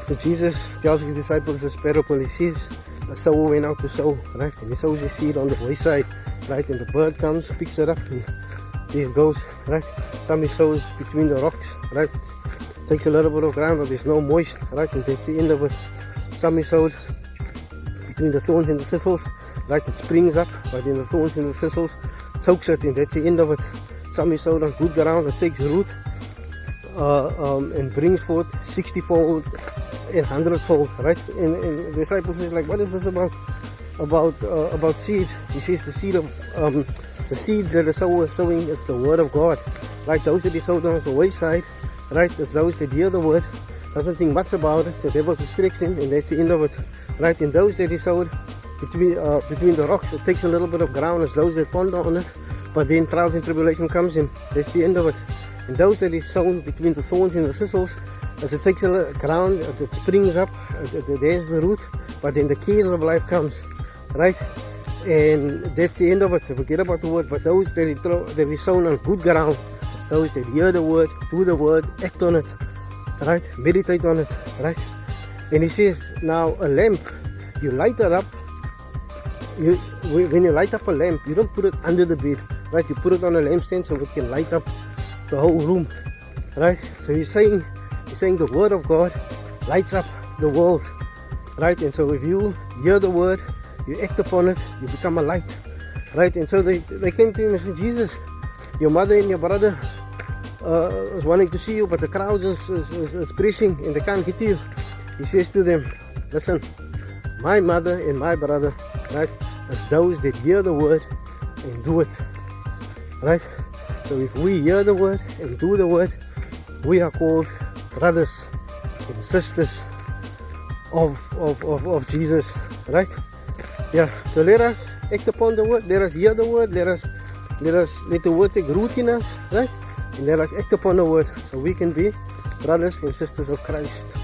And Jesus tells his disciples this parable. He says, a sower went out to sow, right? And he sows his seed on the wayside, right? And the bird comes, picks it up, and there it goes, right? Some he sows between the rocks, right? Takes a little bit of ground, but there's no moist, right? And that's the end of it. Some he sowed between the thorns and the thistles, right? It springs up, but then the thorns and the thistles chokes it, and that's the end of it. Some he sowed on good ground, it takes root, and brings forth 60-fold and 100-fold, right? And the disciples is like, what is this about seeds? He says the seeds that the sower is sowing is the word of God, right? Those that he sowed on the wayside, right? It's those that hear the word, doesn't think much about it. The devil's distraction, and that's the end of it, right? And those that he sowed between the rocks, it takes a little bit of ground. It's those that ponder on it, but then trials and tribulation comes in. That's the end of it. And those that is sown between the thorns and the thistles, as it takes a little ground, it springs up, there's the root, but then the cares of life comes, right? And that's the end of it. So forget about the word. But those that is sown on good ground, it's those that hear the word, do the word, act on it, right? Meditate on it, right? And he says, now a lamp, you light it up. When you light up a lamp, you don't put it under the bed, right? You put it on a lampstand so it can light up the whole room, right? So he's saying the word of God lights up the world, right? And so if you hear the word, you act upon it, you become a light, right? And so they came to him and said, Jesus, your mother and your brother is wanting to see you, but the crowd is pressing and they can't get to you. He says to them, listen, my mother and my brother, right, is those that hear the word and do it, right? So if we hear the word and do the word, we are called brothers and sisters of Jesus, right? Yeah, so let us act upon the word, let us hear the word, let the word take root in us, right? And let us act upon the word so we can be brothers and sisters of Christ.